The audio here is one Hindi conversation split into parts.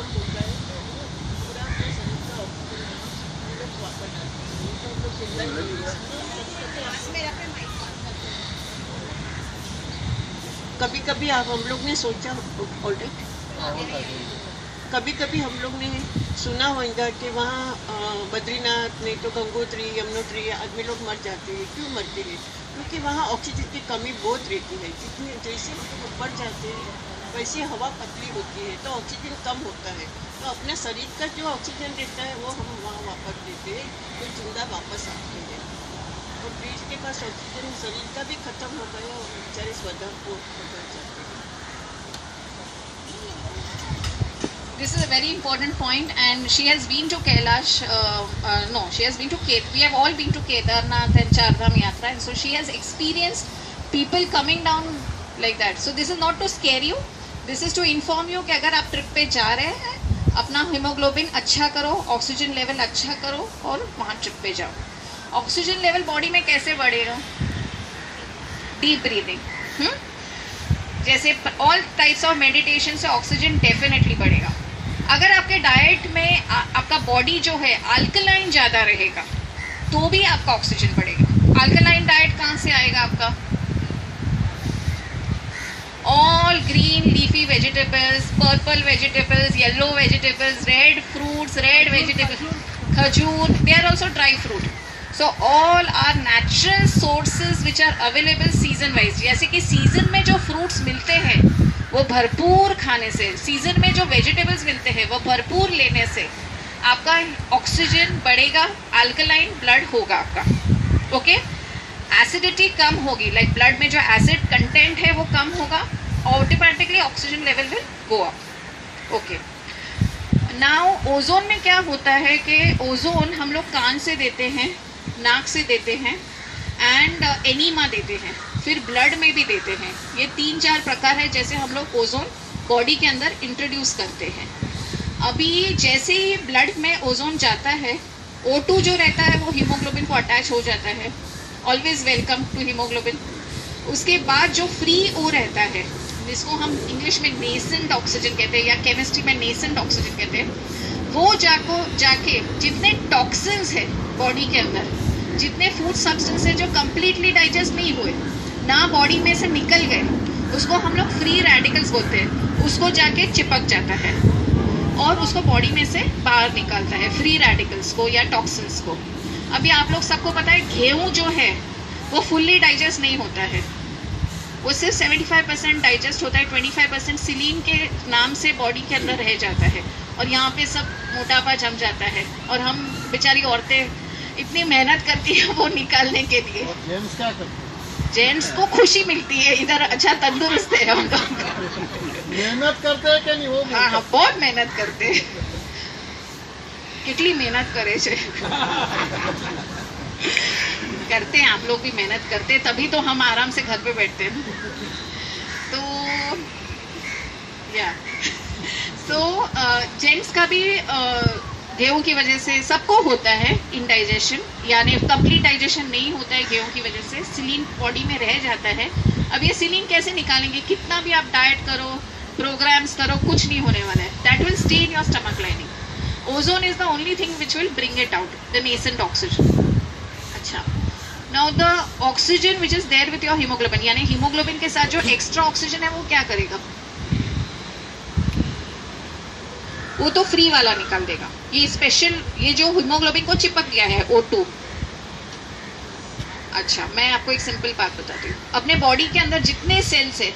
कम होता है पूरा अपने शरीर का ऑक्सीजन हम लोग बनाते हैं, तो हम लोग जिंदा कभी कभी आप हम लोग ने सोचा कभी कभी हम लोग ने सुना होगा कि वहाँ बद्रीनाथ नहीं तो गंगोत्री यमुनोत्री आदमी लोग मर जाते हैं। क्यों मरते हैं? क्योंकि वहाँ ऑक्सीजन की कमी बहुत रहती है। जितने जैसे ऊपर जाते हैं वैसे हवा पतली होती है तो ऑक्सीजन कम होता है, तो अपने शरीर का जो ऑक्सीजन रहता है वो हम वहाँ वापस देते हैं तो जिंदा वापस आते हैं। और ब्रिज के पास ऑक्सीजन शरीर का भी खत्म हो गया और बेचारे स्वधर को बदल जाते हैं। This is a very important point, and she has been to Kailash. No, she has been to we have all been to Kedarnath and Chardham Yatra, and so she has experienced people coming down like that. So this is not to scare you. This is to inform you कि अगर आप ट्रिप पे जा रहे हैं अपना हीमोग्लोबिन अच्छा करो, ऑक्सीजन लेवल अच्छा करो और वहाँ ट्रिप पे जाओ। ऑक्सीजन लेवल बॉडी में कैसे बढ़ेगा? डीप ब्रीदिंग, जैसे ऑल टाइप्स ऑफ मेडिटेशन से ऑक्सीजन डेफिनेटली बढ़ेगा। अगर आपके डाइट में आपका बॉडी जो है अल्कलाइन ज़्यादा रहेगा तो भी आपका ऑक्सीजन बढ़ेगा। अल्कलाइन डाइट कहाँ से आएगा आपका? All green leafy vegetables, purple vegetables, yellow vegetables, red fruits, red vegetables, खजूर, they are also dry fruit. So all are natural sources which are available season wise. जैसे कि सीजन में जो फ्रूट्स मिलते हैं वो भरपूर खाने से, सीजन में जो वेजिटेबल्स मिलते हैं वो भरपूर लेने से आपका ऑक्सीजन बढ़ेगा, अल्कलाइन ब्लड होगा आपका। ओके, एसिडिटी कम होगी, लाइक ब्लड में जो एसिड कंटेंट है वो कम होगा, automatically oxygen level will go up. Okay, now ozone में क्या होता है कि ओजोन हम लोग कान से देते हैं, नाक से देते हैं एंड एनीमा देते हैं, फिर ब्लड में भी देते हैं। ये 3-4 प्रकार है जैसे हम लोग ओजोन बॉडी के अंदर इंट्रोड्यूस करते हैं। अभी जैसे ही ब्लड में ओजोन जाता है, O2 जो रहता है वो हीमोग्लोबिन को अटैच हो जाता है। Always welcome to haemoglobin. उसके बाद जो फ्री ओ रहता है जिसको हम इंग्लिश में नेसेंट ऑक्सीजन कहते हैं या केमिस्ट्री में नेसेंट ऑक्सीजन कहते हैं, वो जाके जितने टॉक्सिन्स है बॉडी के अंदर, जितने फूड सब्सटेंस है जो कम्प्लीटली डाइजेस्ट नहीं हुए ना बॉडी में से निकल गए, उसको हम लोग फ्री रेडिकल्स बोलते हैं, उसको जाके चिपक जाता है और उसको बॉडी में से बाहर निकालता है, फ्री रेडिकल्स को या टॉक्सिन्स को। अभी आप लोग सबको पता है गेहूँ जो है वो फुल्ली डाइजेस्ट नहीं होता है, वो सिर्फ 75% डाइजेस्ट होता है, 25% सिलीन के नाम से बॉडी के अंदर रह जाता है और यहाँ पे सब मोटापा जम जाता है और हम बेचारी औरतें इतनी मेहनत करती है वो निकालने के लिए। जेंट्स क्या करते हैं? जेंट्स को खुशी मिलती है, इधर अच्छा तंदुरुस्त है हम लोग। मेहनत करते हैं कि नहीं? वो हाँ, बहुत मेहनत करते हैं। कितनी मेहनत करे छे करते हैं, आप लोग भी मेहनत करते हैं, तभी तो हम आराम से घर पे बैठते हैं। तो या जेंट्स का भी गेहूं की वजह से सबको होता है इंडाइजेशन, यानी कंप्लीट डाइजेशन नहीं होता है गेहूं की वजह से, सिलीन बॉडी में रह जाता है। अब ये सिलीन कैसे निकालेंगे? कितना भी आप डाइट करो, प्रोग्राम्स करो, कुछ नहीं होने वाला है। That will stay in your stomach lining. Ozone is the only thing which will bring it out, the nascent oxygen. अच्छा, now the oxygen which is there with your haemoglobin, यानी हीमोग्लोबिन के साथ जो एक्स्ट्रा ऑक्सीजन है वो क्या करेगा? वो तो फ्री वाला निकाल देगा। ये स्पेशल, ये जो हीमोग्लोबिन को चिपक गया है O2। अच्छा, मैं आपको एक सिंपल बात बताती हूँ। अपने बॉडी के अंदर जितने सेल्स है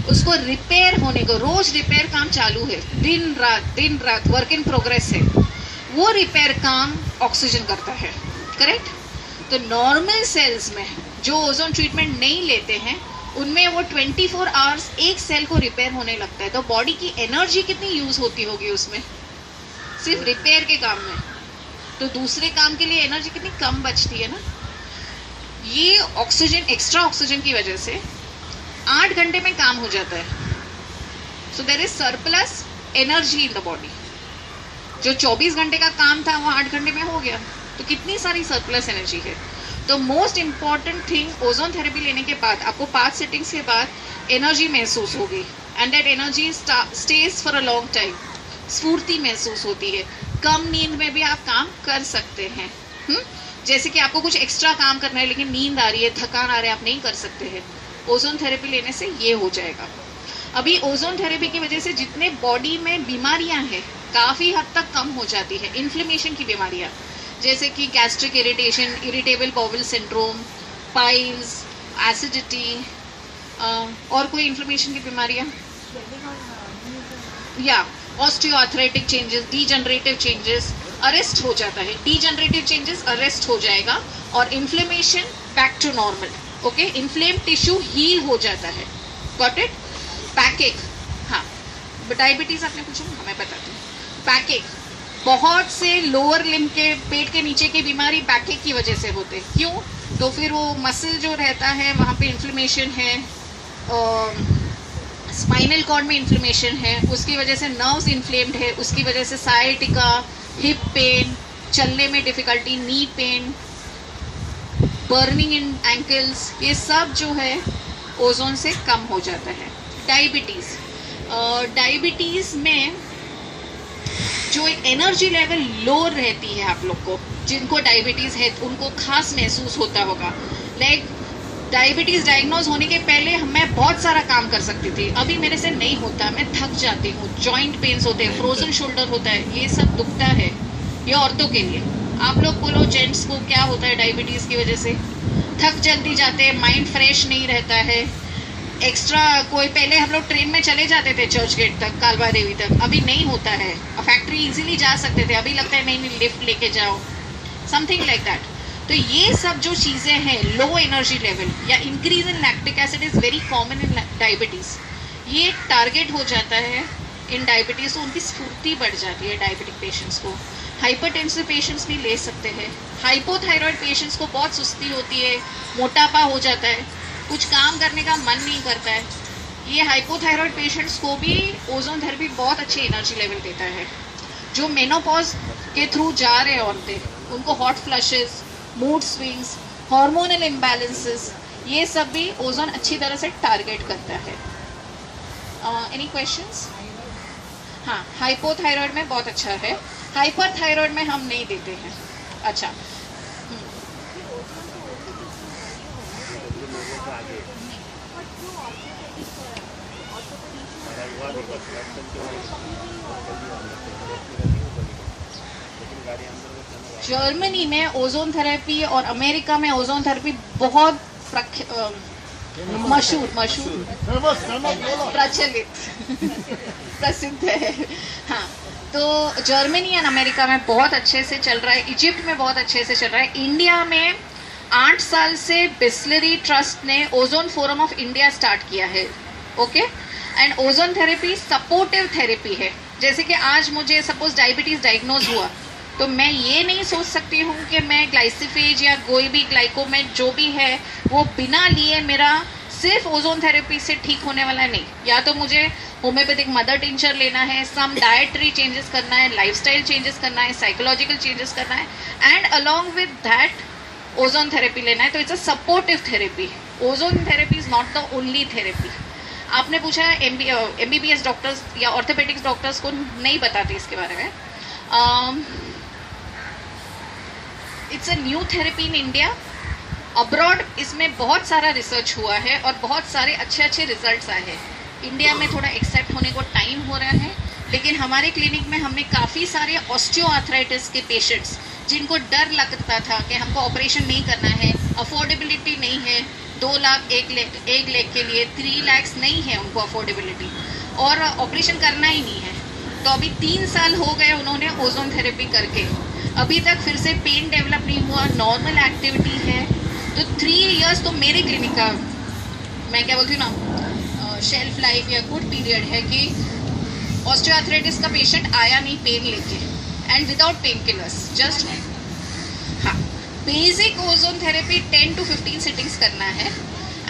उसको रिपेयर होने को, रोज रिपेयर काम चालू है, दिन रात वर्क इन प्रोग्रेस है, वो रिपेयर काम ऑक्सीजन करता है, करेक्ट? तो नॉर्मल सेल्स में जो ओजोन ट्रीटमेंट नहीं लेते हैं उनमें वो 24 आवर्स एक सेल को रिपेयर होने लगता है। तो बॉडी की एनर्जी कितनी यूज होती होगी उसमें, सिर्फ रिपेयर के काम में, तो दूसरे काम के लिए एनर्जी कितनी कम बचती है ना। ये ऑक्सीजन, एक्स्ट्रा ऑक्सीजन की वजह से 8 घंटे में काम हो जाता है। So there is surplus energy in the body. जो 24 घंटे का काम था वो 8 घंटे में हो गया, तो कितनी सारी सरप्लस एनर्जी है। तो most important thing, ozone therapy लेने के बाद आपको 5 सिटिंग्स के बाद एनर्जी महसूस होगी, and that energy stage for a long time. स्फूर्ति महसूस होती है। कम नींद में भी आप काम कर सकते हैं। जैसे कि आपको कुछ एक्स्ट्रा काम करना है लेकिन नींद आ रही है, थकान आ रही है, आप नहीं कर सकते हैं, ओजोन थेरेपी लेने से ये हो जाएगा। अभी ओजोन थेरेपी की वजह से जितने बॉडी में बीमारियां हैं काफ़ी हद तक कम हो जाती है। इन्फ्लेमेशन की बीमारियां जैसे कि gastric irritation, irritable bowel syndrome, piles, acidity, और कोई इन्फ्लेमेशन की बीमारियां या osteoarthritic changes, degenerative changes arrest हो जाता है। डीजनरेटिव चेंजेस अरेस्ट हो जाएगा और inflammation back to normal. Okay, inflame tissue heal हो जाता है। Got it? बैकएक, हाँ, डायबिटीज आपने पूछा, हमें बताती हूँ। बैकएक, बहुत से लोअर लिम्ब के, पेट के नीचे की बीमारी बैकएक की वजह से होते हैं। क्यों? तो फिर वो मसल जो रहता है वहाँ पे इन्फ्लेमेशन है, स्पाइनल कॉर्ड में इन्फ्लेमेशन है, उसकी वजह से नर्व्स इन्फ्लेम्ड है, उसकी वजह से साइटिका, हिप पेन, चलने में difficulty, knee pain, burning in ankles, ये सब जो है ओजोन से कम हो जाता है। डायबिटीज़, डायबिटीज़ में जो एक एनर्जी लेवल लो रहती है, आप लोग को जिनको डायबिटीज़ है उनको खास महसूस होता होगा। लाइक डायबिटीज़ डायग्नोज होने के पहले मैं बहुत सारा काम कर सकती थी, अभी मेरे से नहीं होता, मैं थक जाती हूँ, जॉइंट पेन्स होते हैं, फ्रोजन शोल्डर होता है, ये सब दुखता है। ये औरतों के लिए। आप लोग बोलो जेंट्स को क्या होता है डायबिटीज़ की वजह से? थक जल्दी जाते हैं, माइंड फ्रेश नहीं रहता है, एक्स्ट्रा कोई, पहले हम लोग ट्रेन में चले जाते थे चर्च गेट तक, कालवा देवी तक, अभी नहीं होता है। फैक्ट्री इजीली जा सकते थे, अभी लगता है नहीं लिफ्ट लेके जाओ, समथिंग लाइक दैट। तो ये सब जो चीज़ें हैं, लो एनर्जी लेवल या increase in lactic acid is very common in diabetes. ये टारगेट हो जाता है इन डायबिटीज़, तो उनकी स्फूर्ति बढ़ जाती है डायबिटिक पेशेंट्स को। हाइपरटेंसिव पेशेंट्स भी ले सकते हैं। हाइपोथायरॉयड पेशेंट्स को बहुत सुस्ती होती है, मोटापा हो जाता है, कुछ काम करने का मन नहीं करता है। ये हाइपोथायरॉयड पेशेंट्स को भी ओजोन थेरेपी बहुत अच्छी एनर्जी लेवल देता है। जो मेनोपॉज के थ्रू जा रहे हैं औरतें, उनको hot flushes, mood swings, hormonal imbalances, ये सब भी ओजोन अच्छी तरह से टारगेट करता है। Any questions? हाँ, हाइपोथायरॉयड में बहुत अच्छा है, हाइपरथायरॉयड में हम नहीं देते हैं। अच्छा, जर्मनी में ओजोन थेरेपी और अमेरिका में ओजोन थेरेपी बहुत मशहूर प्रचलित प्रसिद्ध है। हाँ, तो जर्मनी और अमेरिका में बहुत अच्छे से चल रहा है, इजिप्ट में बहुत अच्छे से चल रहा है। इंडिया में 8 साल से बिस्लरी ट्रस्ट ने ozone forum of India start किया है। Okay, and ozone therapy supportive therapy है। जैसे कि आज मुझे सपोज डायबिटीज़ डायग्नोज हुआ, तो मैं ये नहीं सोच सकती हूँ कि मैं ग्लाइसिफेज या कोई भी ग्लाइकोमेट जो भी है वो बिना लिए मेरा सिर्फ ओजोन थेरेपी से ठीक होने वाला नहीं। या तो मुझे होम्योपैथिक मदर टिंचर लेना है, सम डाइटरी चेंजेस करना है, लाइफस्टाइल चेंजेस करना है, साइकोलॉजिकल चेंजेस करना है, and along with that ozone therapy लेना है। तो it's a supportive therapy. Ozone therapy is not the only therapy. आपने पूछा MBBS डॉक्टर्स या ऑर्थोपेडिक्स डॉक्टर्स को नहीं बताते इसके बारे में। It's a new therapy in India. Abroad इसमें बहुत सारा रिसर्च हुआ है और बहुत सारे अच्छे अच्छे रिजल्ट्स आए हैं। इंडिया में थोड़ा एक्सेप्ट होने को टाइम हो रहा है, लेकिन हमारे क्लिनिक में हमने काफ़ी सारे ऑस्टियोआर्थराइटिस के पेशेंट्स जिनको डर लगता था कि हमको ऑपरेशन नहीं करना है, अफोर्डेबिलिटी नहीं है, 2 लाख एक लेग के लिए 3 लाख नहीं है उनको अफोर्डेबिलिटी, और ऑपरेशन करना ही नहीं है। तो अभी 3 साल हो गए उन्होंने ओजोन थेरेपी करके, अभी तक फिर से पेन डेवलप नहीं हुआ, नॉर्मल एक्टिविटी है। तो 3 इयर्स तो मेरे क्लिनिक का, मैं क्या बोलती हूँ ना, शेल्फ लाइफ या गुड पीरियड है कि ऑस्टियोआर्थराइटिस का पेशेंट आया नहीं पेन लेके, and without pain killers, just हाँ basic ozone therapy 10 to 15 sittings करना है,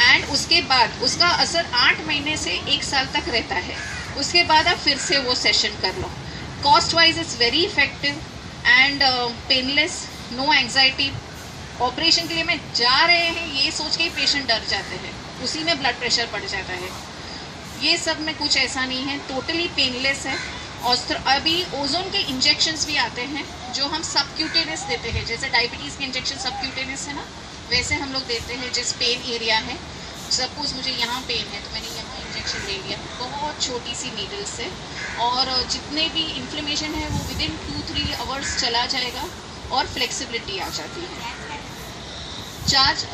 एंड उसके बाद उसका असर 8 महीने से 1 साल तक रहता है। उसके बाद आप फिर से वो सेशन कर लो। Cost wise it's very effective and painless, no anxiety. Operation के लिए में जा रहे हैं ये सोच के ही पेशेंट डर जाते हैं, उसी में ब्लड प्रेशर बढ़ जाता है। ये सब में कुछ ऐसा नहीं है, टोटली पेनलेस है। अभी ओजोन के इंजेक्शंस भी आते हैं जो हम सबक्यूटेनियस देते हैं, जैसे डायबिटीज़ के इंजेक्शन सबक्यूटेनियस है ना, वैसे हम लोग देते हैं जिस पेन एरिया है। सपोज मुझे यहाँ पेन है तो मैंने यहाँ इंजेक्शन ले लिया, बहुत छोटी सी नीडल से, और जितने भी इन्फ्लेमेशन है वो विदिन 2-3 आवर्स चला जाएगा और फ्लेक्सिबिलिटी आ जाती है। चार्ज